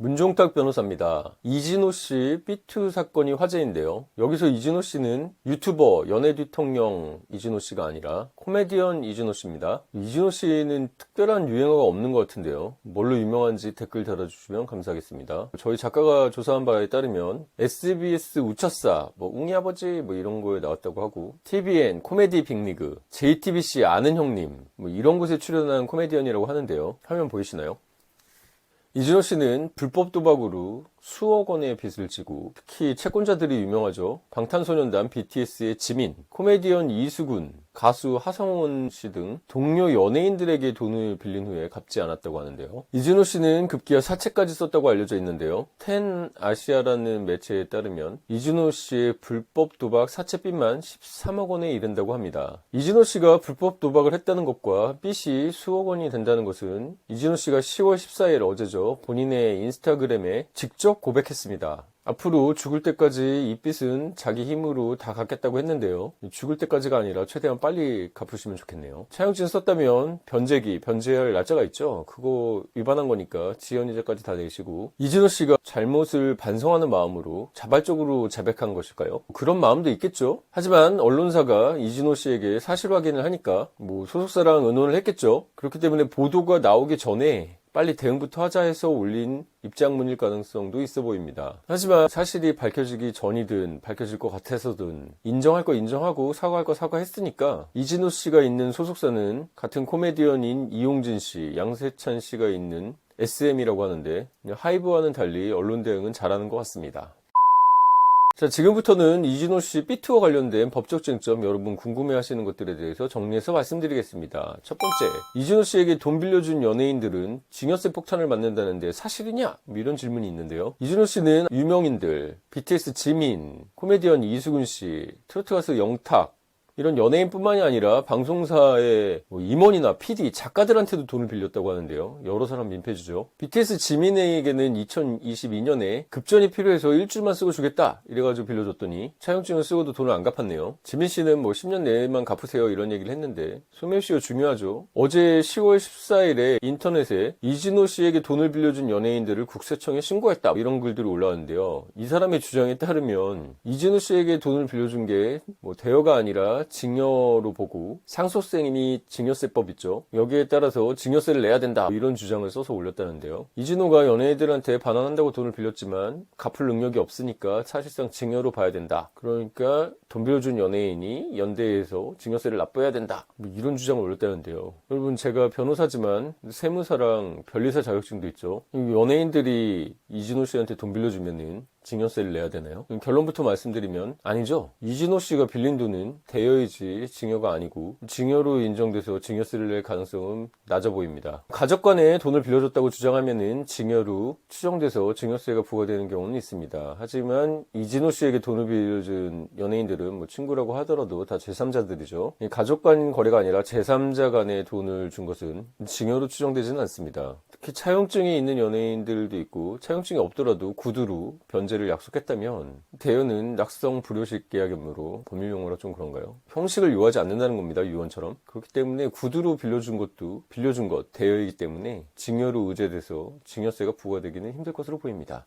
문종탁 변호사입니다. 이진호 씨 삐투 사건이 화제인데요. 여기서 이진호 씨는 유튜버 연애뒤통령 이진호 씨가 아니라 코미디언 이진호 씨입니다. 이진호 씨는 특별한 유행어가 없는 것 같은데요. 뭘로 유명한지 댓글 달아주시면 감사하겠습니다. 저희 작가가 조사한 바에 따르면 SBS 우차싸, 웅이 아버지 이런 거에 나왔다고 하고, TVN 코미디 빅리그, JTBC 아는 형님 이런 곳에 출연한 코미디언이라고 하는데요. 화면 보이시나요? 이진호 씨는 불법 도박으로 수억 원의 빚을 지고, 특히 채권자들이 유명하죠. 방탄소년단 BTS의 지민, 코미디언 이수근, 가수 하성운 씨 등 동료 연예인들에게 돈을 빌린 후에 갚지 않았다고 하는데요. 이진호 씨는 급기야 사채까지 썼다고 알려져 있는데요. 텐 아시아라는 매체에 따르면 이진호 씨의 불법 도박 사채빚만 13억 원에 이른다고 합니다. 이진호 씨가 불법 도박을 했다는 것과 빚이 수억 원이 된다는 것은 이진호 씨가 10월 14일 어제죠. 본인의 인스타그램에 직접 고백했습니다. 앞으로 죽을 때까지 이 빚은 자기 힘으로 다 갚겠다고 했는데요. 죽을 때까지가 아니라 최대한 빨리 갚으시면 좋겠네요. 차용증 썼다면 변제해야 할 날짜가 있죠. 그거 위반한 거니까 지연이자까지 다 내시고, 이진호 씨가 잘못을 반성하는 마음으로 자발적으로 자백한 것일까요? 그런 마음도 있겠죠. 하지만 언론사가 이진호 씨에게 사실 확인을 하니까 소속사랑 의논을 했겠죠. 그렇기 때문에 보도가 나오기 전에 빨리 대응부터 하자 해서 올린 입장문일 가능성도 있어 보입니다. 하지만 사실이 밝혀지기 전이든 밝혀질 것 같아서든 인정할 거 인정하고 사과할 거 사과했으니까, 이진호 씨가 있는 소속사는 같은 코미디언인 이용진 씨, 양세찬 씨가 있는 SM이라고 하는데, 하이브와는 달리 언론 대응은 잘하는 것 같습니다. 자, 지금부터는 이진호 씨 삐투와 관련된 법적 쟁점, 여러분 궁금해하시는 것들에 대해서 정리해서 말씀드리겠습니다. 첫 번째, 이진호 씨에게 돈 빌려준 연예인들은 증여세 폭탄을 맞는다는데 사실이냐? 이런 질문이 있는데요. 이진호 씨는 유명인들, BTS 지민, 코미디언 이수근 씨, 트로트 가수 영탁, 이런 연예인뿐만이 아니라 방송사의 임원이나 PD, 작가들한테도 돈을 빌렸다고 하는데요. 여러 사람 민폐주죠. BTS 지민에게는 2022년에 급전이 필요해서 일주일만 쓰고 주겠다 이래가지고 빌려줬더니 차용증을 쓰고도 돈을 안 갚았네요. 지민 씨는 10년 내에만 갚으세요 이런 얘기를 했는데, 소멸시효 중요하죠. 어제 10월 14일에 인터넷에 이진호 씨에게 돈을 빌려준 연예인들을 국세청에 신고했다 이런 글들이 올라왔는데요. 이 사람의 주장에 따르면 이진호 씨에게 돈을 빌려준 게 대여가 아니라 증여로 보고, 상속세니 증여세법 있죠. 여기에 따라서 증여세를 내야 된다 이런 주장을 써서 올렸다는데요. 이진호가 연예인들한테 반환한다고 돈을 빌렸지만 갚을 능력이 없으니까 사실상 증여로 봐야 된다. 그러니까 돈 빌려준 연예인이 연대에서 증여세를 납부해야 된다. 이런 주장을 올렸다는데요. 여러분, 제가 변호사지만 세무사랑 변리사 자격증도 있죠. 연예인들이 이진호 씨한테 돈 빌려주면은 증여세를 내야 되나요? 결론부터 말씀드리면 아니죠. 이진호 씨가 빌린 돈은 대여이지 증여가 아니고, 증여로 인정돼서 증여세를 낼 가능성은 낮아 보입니다. 가족 간에 돈을 빌려줬다고 주장하면은 증여로 추정돼서 증여세가 부과되는 경우는 있습니다. 하지만 이진호 씨에게 돈을 빌려준 연예인들은 친구라고 하더라도 다 제3자들이죠. 가족 간 거래가 아니라 제3자 간에 돈을 준 것은 증여로 추정되지는 않습니다. 특히 차용증이 있는 연예인들도 있고, 차용증이 없더라도 구두로 변제를 약속했다면 대여는 낙성 불효식 계약이므로 법률용어라 좀 그런가요? 형식을 요하지 않는다는 겁니다. 유언처럼. 그렇기 때문에 구두로 빌려준 것도 빌려준 것 대여이기 때문에 증여로 의제돼서 증여세가 부과되기는 힘들 것으로 보입니다.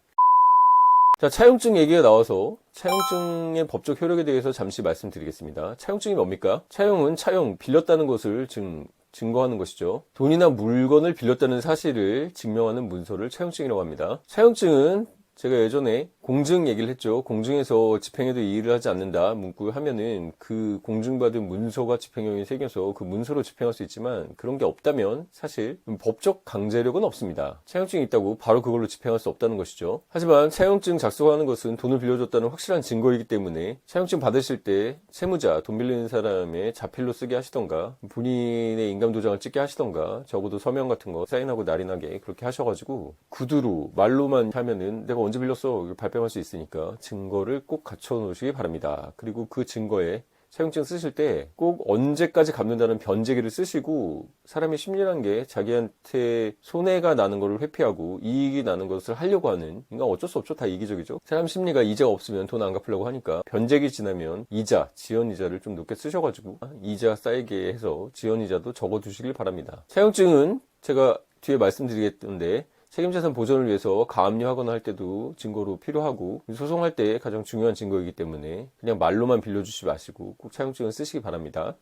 자, 차용증 얘기가 나와서 차용증의 법적 효력에 대해서 잠시 말씀드리겠습니다. 차용증이 뭡니까? 차용은 빌렸다는 것을 증거하는 것이죠. 돈이나 물건을 빌렸다는 사실을 증명하는 문서를 차용증이라고 합니다. 차용증은 제가 예전에 공증 얘기를 했죠. 공증에서 집행에도 이의를 하지 않는다 문구 하면은 그 공증받은 문서가 집행용이 새겨서 그 문서로 집행할 수 있지만, 그런 게 없다면 사실 법적 강제력은 없습니다. 차용증이 있다고 바로 그걸로 집행할 수 없다는 것이죠. 하지만 차용증 작성하는 것은 돈을 빌려줬다는 확실한 증거이기 때문에 차용증 받으실 때 세무자, 돈 빌리는 사람의 자필로 쓰게 하시던가, 본인의 인감도장을 찍게 하시던가, 적어도 서명 같은 거 사인하고 날인하게 그렇게 하셔가지고, 구두로 말로만 하면은 내가 언제 빌렸어 발뺌할 수 있으니까 증거를 꼭 갖춰 놓으시기 바랍니다. 그리고 그 증거에 차용증 쓰실 때 꼭 언제까지 갚는다는 변제기를 쓰시고, 사람의 심리란 게 자기한테 손해가 나는 것을 회피하고 이익이 나는 것을 하려고 하는, 인간 어쩔 수 없죠. 다 이기적이죠. 사람 심리가 이자가 없으면 돈 안 갚으려고 하니까 변제기 지나면 지연이자를 좀 높게 쓰셔가지고 이자 쌓이게 해서 지연이자도 적어두시길 바랍니다. 차용증은 제가 뒤에 말씀드리겠는데 책임재산 보존을 위해서 가압류하거나 할 때도 증거로 필요하고 소송할 때 가장 중요한 증거이기 때문에 그냥 말로만 빌려주지 마시고 꼭 차용증을 쓰시기 바랍니다.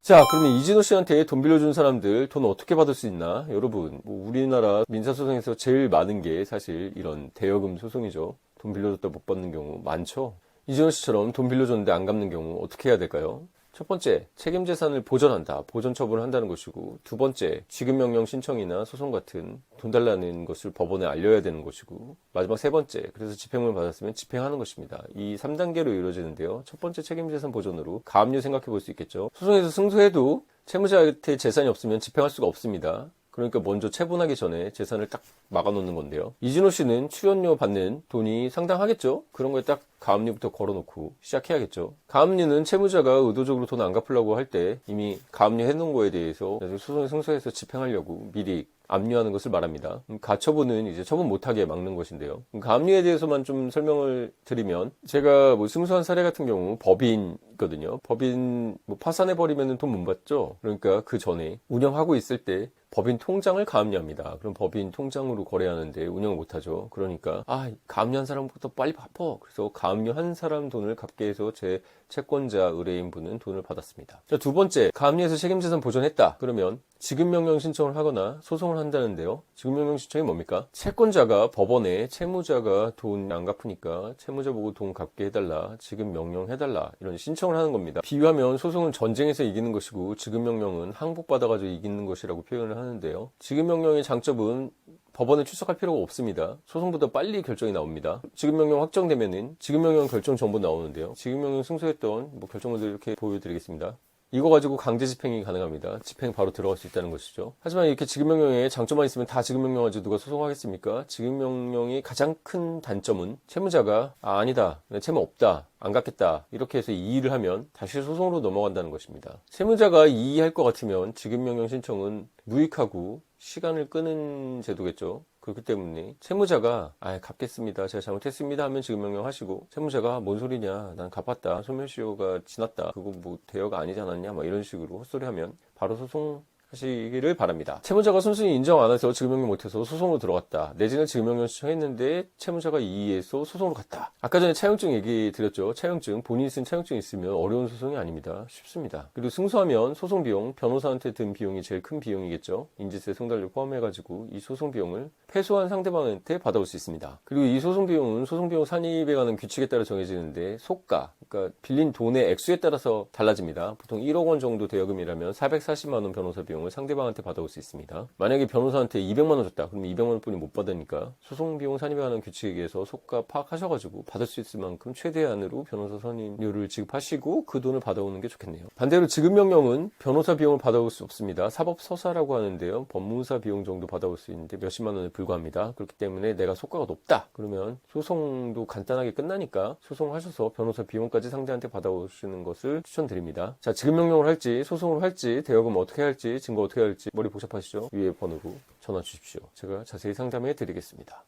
자, 그러면 이진호 씨한테 돈 빌려준 사람들 돈 어떻게 받을 수 있나? 여러분, 우리나라 민사소송에서 제일 많은 게 사실 이런 대여금 소송이죠. 돈 빌려줬다 못 받는 경우 많죠. 이진호 씨처럼 돈 빌려줬는데 안 갚는 경우 어떻게 해야 될까요? 첫 번째, 책임재산을 보전한다. 보전 처분을 한다는 것이고, 두 번째, 지급명령 신청이나 소송 같은 돈 달라는 것을 법원에 알려야 되는 것이고, 마지막 세 번째, 그래서 집행을 받았으면 집행하는 것입니다. 이 3단계로 이루어지는데요. 첫 번째 책임재산 보전으로 가압류 생각해 볼 수 있겠죠. 소송에서 승소해도 채무자한테 재산이 없으면 집행할 수가 없습니다. 그러니까 먼저 체분하기 전에 재산을 딱 막아놓는 건데요. 이진호 씨는 출연료 받는 돈이 상당하겠죠? 그런 거에 딱 가압류부터 걸어놓고 시작해야겠죠. 가압류는 채무자가 의도적으로 돈 안 갚으려고 할 때 이미 가압류 해놓은 거에 대해서 나중에 소송에 승소해서 집행하려고 미리 압류하는 것을 말합니다. 가처분은 이제 처분 못하게 막는 것인데요. 가압류에 대해서만 좀 설명을 드리면 제가 승소한 사례 같은 경우 법인이거든요. 법인 파산해버리면 돈 못 받죠. 그러니까 그 전에 운영하고 있을 때 법인 통장을 가압류합니다. 그럼 법인 통장으로 거래하는데 운영을 못하죠. 그러니까 가압류한 사람부터 빨리 갚어. 그래서 가압류한 사람 돈을 갚게 해서 제 채권자 의뢰인분은 돈을 받았습니다. 자, 두 번째, 가압류해서 책임재산 보존했다. 그러면 지급명령 신청을 하거나 소송을 한다는데요. 지급명령 신청이 뭡니까? 채권자가 법원에 채무자가 돈 안 갚으니까 채무자 보고 돈 갚게 해달라, 지급명령 해달라 이런 신청을 하는 겁니다. 비유하면 소송은 전쟁에서 이기는 것이고 지급명령은 항복받아가지고 이기는 것이라고 표현을 하는데요. 지급명령의 장점은 법원에 출석할 필요가 없습니다. 소송보다 빨리 결정이 나옵니다. 지급명령 확정되면은 지급명령 결정 전부 나오는데요. 지급명령 승소했던 결정문들 이렇게 보여드리겠습니다. 이거 가지고 강제 집행이 가능합니다. 집행 바로 들어갈 수 있다는 것이죠. 하지만 이렇게 지급명령에 장점만 있으면 다 지급명령 가지고 누가 소송하겠습니까? 지급명령의 가장 큰 단점은 채무자가 아니다, 채무 없다, 안 갚겠다 이렇게 해서 이의를 하면 다시 소송으로 넘어간다는 것입니다. 채무자가 이의할 것 같으면 지급명령 신청은 무익하고 시간을 끄는 제도겠죠. 그렇기 때문에 채무자가 갚겠습니다, 제가 잘못했습니다 하면 지급명령 하시고, 채무자가 뭔 소리냐, 난 갚았다, 소멸시효가 지났다, 그거 대여가 아니지 않았냐 이런 식으로 헛소리하면 바로 소송 하시기를 바랍니다. 채무자가 순순히 인정 안 해서 지급명령 못해서 소송으로 들어갔다. 내지는 지급명령 신청했는데 채무자가 이의해서 소송으로 갔다. 아까 전에 차용증 얘기 드렸죠. 차용증, 본인이 쓴 차용증이 있으면 어려운 소송이 아닙니다. 쉽습니다. 그리고 승소하면 소송 비용, 변호사한테 든 비용이 제일 큰 비용이겠죠. 인지세, 송달료 포함해가지고 이 소송 비용을 패소한 상대방한테 받아올 수 있습니다. 그리고 이 소송 비용은 소송 비용 산입에 관한 규칙에 따라 정해지는데 소가, 그러니까 빌린 돈의 액수에 따라서 달라집니다. 보통 1억 원 정도 대여금이라면 440만 원 변호사 비용을 상대방한테 받아올 수 있습니다. 만약에 변호사한테 200만 원 줬다. 그러면 200만 원 뿐이 못 받으니까 소송 비용 산입에 관한 규칙에 의해서 소가 파악하셔가지고 받을 수 있을 만큼 최대한으로 변호사 선임료를 지급하시고 그 돈을 받아오는 게 좋겠네요. 반대로 지급명령은 변호사 비용을 받아올 수 없습니다. 사법서사라고 하는데요. 법무사 비용 정도 받아올 수 있는데 몇십만 원에 불과합니다. 그렇기 때문에 내가 소가가 높다. 그러면 소송도 간단하게 끝나니까 소송하셔서 변호사 비용까지 상대한테 받아오시는 것을 추천드립니다. 자, 지급명령을 할지 소송을 할지 대여금 어떻게 할지 증거 어떻게 할지 머리 복잡하시죠? 위에 번호로 전화 주십시오. 제가 자세히 상담해 드리겠습니다.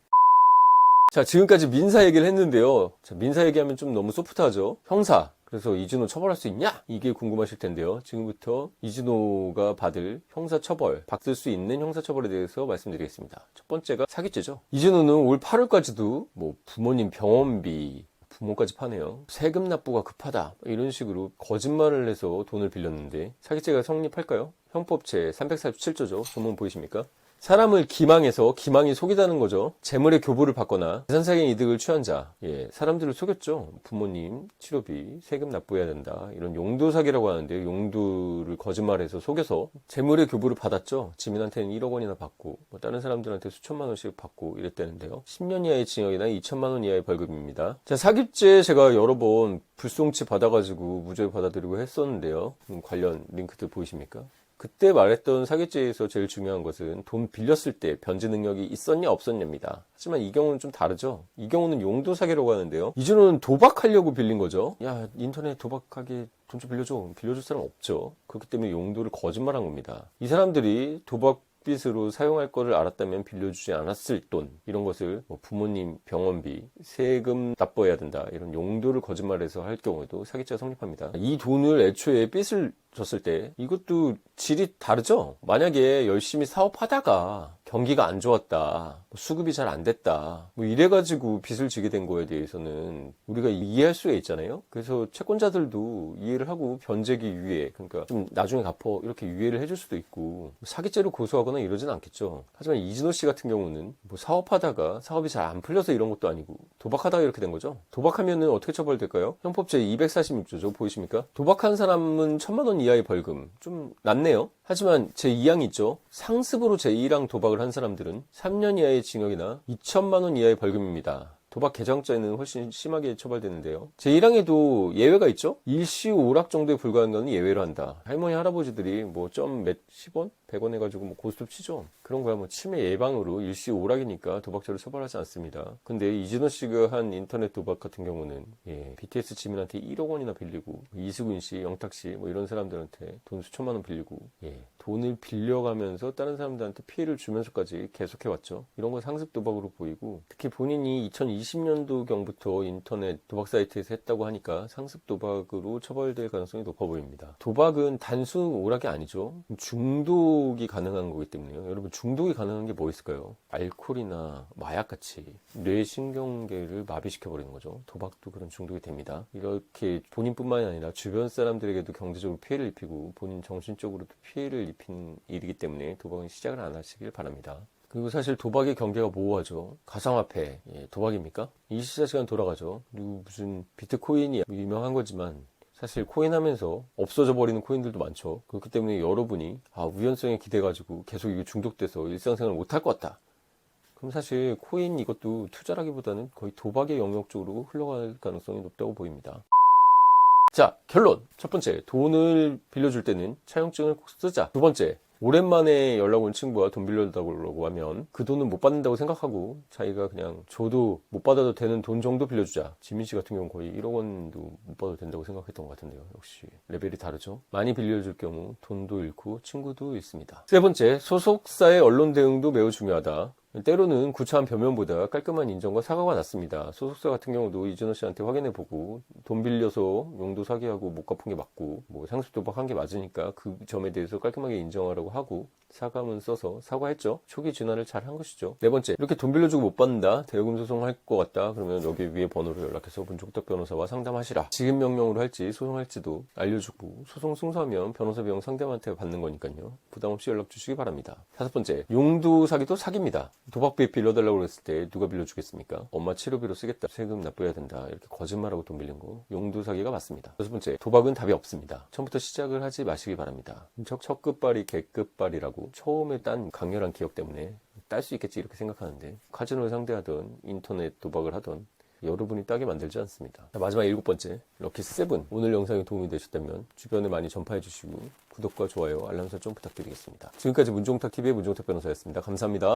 자, 지금까지 민사 얘기를 했는데요. 자, 민사 얘기하면 좀 너무 소프트하죠? 형사. 그래서 이진호 처벌할 수 있냐? 이게 궁금하실 텐데요. 지금부터 이진호가 받을 형사처벌, 받을 수 있는 형사처벌에 대해서 말씀드리겠습니다. 첫 번째가 사기죄죠. 이진호는 올 8월까지도 부모님 병원비, 부모까지 파네요. 세금 납부가 급하다, 이런 식으로 거짓말을 해서 돈을 빌렸는데 사기죄가 성립할까요? 형법 제 347조죠. 전문 보이십니까? 사람을 기망해서 기망이 속이다는 거죠. 재물의 교부를 받거나 재산상의 이득을 취한 자, 사람들을 속였죠. 부모님 치료비 세금 납부해야 된다, 이런 용도 사기라고 하는데, 용도를 거짓말해서 속여서 재물의 교부를 받았죠. 지민한테는 1억 원이나 받고 다른 사람들한테 수천만 원씩 받고 이랬다는데요. 10년 이하의 징역이나 2천만 원 이하의 벌금입니다. 자, 사기죄 제가 여러 번 불송치 받아가지고 무죄 받아들이고 했었는데요. 관련 링크들 보이십니까? 그때 말했던 사기죄에서 제일 중요한 것은 돈 빌렸을 때 변제 능력이 있었냐 없었냐입니다. 하지만 이 경우는 좀 다르죠. 이 경우는 용도 사기라고 하는데요. 이준호는 도박하려고 빌린 거죠. 야, 인터넷 도박하게 돈 좀 빌려줘. 빌려줄 사람 없죠. 그렇기 때문에 용도를 거짓말한 겁니다. 이 사람들이 도박빚으로 사용할 거를 알았다면 빌려주지 않았을 돈, 이런 것을 부모님 병원비, 세금 납부해야 된다, 이런 용도를 거짓말해서 할 경우에도 사기죄가 성립합니다. 이 돈을 애초에 빚을 줬을 때 이것도 질이 다르죠. 만약에 열심히 사업하다가 경기가 안 좋았다, 수급이 잘 안 됐다, 뭐 이래가지고 빚을 지게 된 거에 대해서는 우리가 이해할 수가 있잖아요. 그래서 채권자들도 이해를 하고 변제기 위해, 그러니까 좀 나중에 갚어 이렇게 유예를 해줄 수도 있고, 사기죄로 고소하거나 이러진 않겠죠. 하지만 이진호 씨 같은 경우는 뭐 사업하다가 사업이 잘 안 풀려서 이런 것도 아니고 도박하다가 이렇게 된 거죠. 도박하면은 어떻게 처벌될까요? 형법 제 246조죠. 보이십니까? 도박한 사람은 1,000만 원 이하의 벌금. 좀 낮네요. 하지만 제 2항 있죠. 상습으로 제 1항 도박을 한 사람들은 3년 이하의 징역이나 2천만 원 이하의 벌금입니다. 도박 개정죄는 훨씬 심하게 처벌되는데요. 제1항에도 예외가 있죠. 일시오락 정도에 불과한 건 예외로 한다. 할머니 할아버지들이 뭐 점 몇십 원? 100원 해가지고 뭐 고스톱 치죠. 그런 거야 뭐 치매 예방으로 일시오락이니까 도박죄로 처벌하지 않습니다. 근데 이진호 씨가 한 인터넷 도박 같은 경우는 BTS 지민한테 1억 원이나 빌리고, 이수근 씨, 영탁 씨 뭐 이런 사람들한테 돈 수천만 원 빌리고, 돈을 빌려가면서 다른 사람들한테 피해를 주면서까지 계속해왔죠. 이런 건 상습 도박으로 보이고, 특히 본인이 2020년도경부터 인터넷 도박 사이트에서 했다고 하니까 상습 도박으로 처벌될 가능성이 높아 보입니다. 도박은 단순 오락이 아니죠. 중독이 가능한 거기 때문에요. 여러분, 중독이 가능한 게 뭐 있을까요? 알코올이나 마약같이 뇌신경계를 마비시켜버리는 거죠. 도박도 그런 중독이 됩니다. 이렇게 본인뿐만이 아니라 주변 사람들에게도 경제적으로 피해를 입히고 본인 정신적으로도 피해를 입힌 일이기 때문에 도박은 시작을 안 하시길 바랍니다. 그리고 사실 도박의 경계가 모호하죠. 가상화폐 도박입니까? 24시간 돌아가죠. 그리고 무슨 비트코인이 유명한 거지만 사실 코인 하면서 없어져 버리는 코인들도 많죠. 그렇기 때문에 여러분이 우연성에 기대가지고 계속 이게 중독돼서 일상생활을 못할 것 같다, 그럼 사실 코인 이것도 투자라기보다는 거의 도박의 영역 쪽으로 흘러갈 가능성이 높다고 보입니다. 자, 결론. 첫 번째, 돈을 빌려줄 때는 차용증을 꼭 쓰자. 두 번째, 오랜만에 연락 온 친구가 돈 빌려달라고 하면 그 돈은 못 받는다고 생각하고 자기가 그냥 줘도 못 받아도 되는 돈 정도 빌려주자. 지민 씨 같은 경우는 거의 1억 원도 못 받아도 된다고 생각했던 것 같은데요. 역시 레벨이 다르죠. 많이 빌려줄 경우 돈도 잃고 친구도 잃습니다. 세 번째, 소속사의 언론 대응도 매우 중요하다. 때로는 구차한 변명보다 깔끔한 인정과 사과가 낫습니다. 소속사 같은 경우도 이진호 씨한테 확인해보고 돈 빌려서 용도 사기하고 못 갚은 게 맞고 뭐 상습 도박한 게 맞으니까 그 점에 대해서 깔끔하게 인정하라고 하고 사과문 써서 사과했죠. 초기 진화를 잘 한 것이죠. 네 번째, 이렇게 돈 빌려주고 못 받는다, 대여금 소송할 것 같다, 그러면 여기 위에 번호로 연락해서 문종탁 변호사와 상담하시라. 지급 명령으로 할지 소송할지도 알려주고, 소송 승소하면 변호사 비용 상대방한테 받는 거니까요. 부담 없이 연락 주시기 바랍니다. 다섯 번째, 용도 사기도 사기입니다. 도박비 빌려달라고 그랬을 때 누가 빌려주겠습니까? 엄마 치료비로 쓰겠다, 세금 납부해야 된다, 이렇게 거짓말하고 돈 빌린 거 용도 사기가 맞습니다. 여섯 번째, 도박은 답이 없습니다. 처음부터 시작을 하지 마시기 바랍니다. 첫 끝발이 개끝발이라고 처음에 딴 강렬한 기억 때문에 딸 수 있겠지 이렇게 생각하는데, 카지노를 상대하던 인터넷 도박을 하던 여러분이 따게 만들지 않습니다. 마지막 일곱 번째, 럭키7. 오늘 영상이 도움이 되셨다면 주변에 많이 전파해 주시고 구독과 좋아요, 알람 설정 부탁드리겠습니다. 지금까지 문종탁TV의 문종탁 변호사였습니다. 감사합니다.